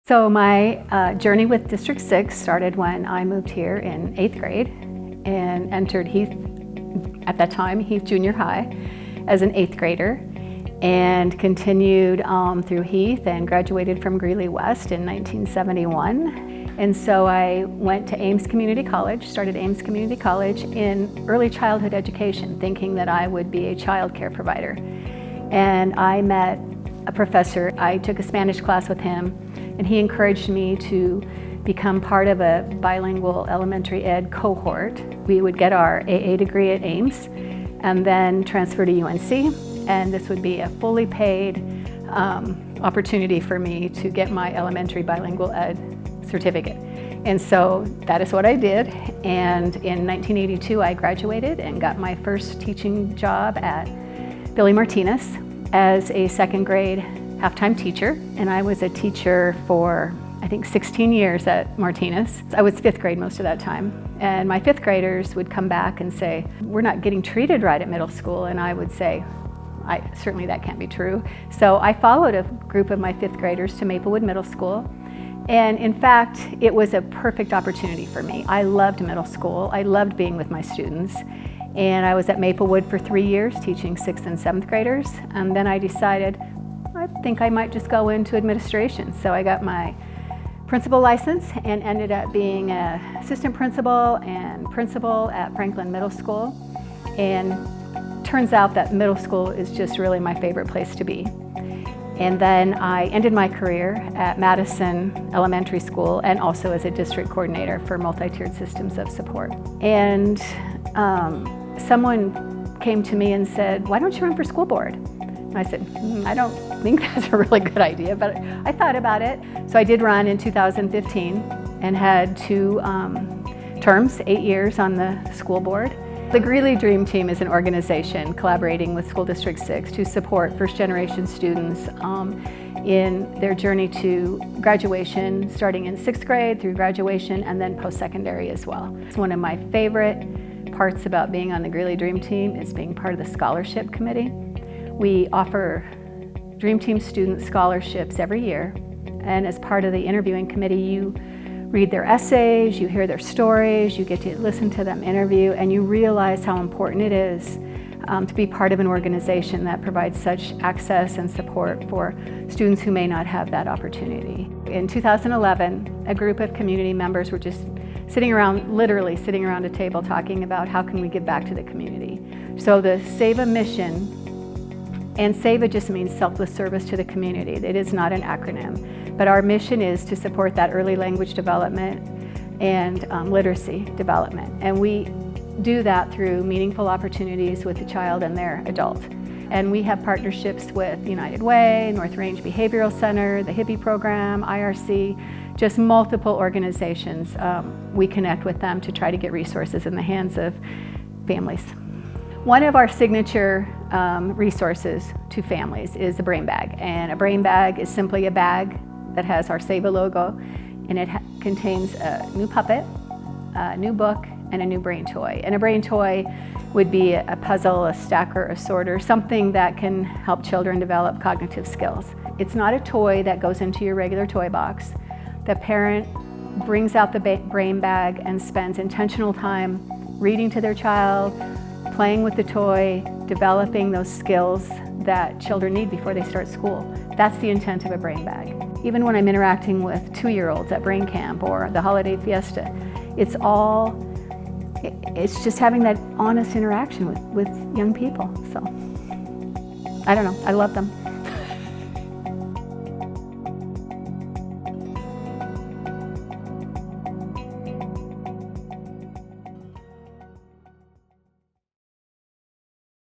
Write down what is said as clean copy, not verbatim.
So my journey with District 6 started when I moved here in 8th grade and entered Heath, at that time, Heath Junior High as an 8th grader, and continued through Heath and graduated from Greeley West in 1971. And so I went to Ames Community College, started Ames Community College in early childhood education, thinking that I would be a child care provider. And I met a professor. I took a Spanish class with him, and he encouraged me to become part of a bilingual elementary ed cohort. We would get our AA degree at Ames and then transfer to UNC, and this would be a fully paid opportunity for me to get my elementary bilingual ed certificate. And so that is what I did, and in 1982 I graduated and got my first teaching job at Billy Martinez as a second grade half-time teacher, and I was a teacher for I think 16 years at Martinez. I was 5th grade most of that time, and my 5th graders would come back and say, "We're not getting treated right at middle school," and I would say, certainly that can't be true. So I followed a group of my 5th graders to Maplewood Middle School, and in fact it was a perfect opportunity for me. I loved middle school, I loved being with my students, and I was at Maplewood for 3 years teaching 6th and 7th graders, and then I decided I think I might just go into administration. So I got my principal license and ended up being an assistant principal and principal at Franklin Middle School. And turns out that middle school is just really my favorite place to be. And then I ended my career at Madison Elementary School and also as a district coordinator for multi-tiered systems of support. And someone came to me and said, "Why don't you run for school board?" I said, I don't think that's a really good idea, but I thought about it. So I did run in 2015 and had 2 terms, 8 years on the school board. The Greeley Dream Team is an organization collaborating with School District 6 to support first-generation students in their journey to graduation, starting in 6th grade through graduation and then post-secondary as well. It's one of my favorite parts about being on the Greeley Dream Team is being part of the scholarship committee. We offer Dream Team student scholarships every year, and as part of the interviewing committee, you read their essays, you hear their stories, you get to listen to them interview, and you realize how important it is to be part of an organization that provides such access and support for students who may not have that opportunity. In 2011, a group of community members were just literally sitting around a table talking about how can we give back to the community. So the SAVA mission, and SAVA just means selfless service to the community. It is not an acronym, but our mission is to support that early language development and literacy development. And we do that through meaningful opportunities with the child and their adult. And we have partnerships with United Way, North Range Behavioral Center, the Hippie Program, IRC, just multiple organizations. We connect with them to try to get resources in the hands of families. One of our signature resources to families is a brain bag. And a brain bag is simply a bag that has our SAVA logo, and it contains a new puppet, a new book, and a new brain toy. And a brain toy would be a puzzle, a stacker, a sorter, something that can help children develop cognitive skills. It's not a toy that goes into your regular toy box. The parent brings out the brain bag and spends intentional time reading to their child, playing with the toy, developing those skills that children need before they start school. That's the intent of a brain bag. Even when I'm interacting with 2-year-olds at Brain Camp or the Holiday Fiesta, it's just having that honest interaction with young people. So, I don't know, I love them.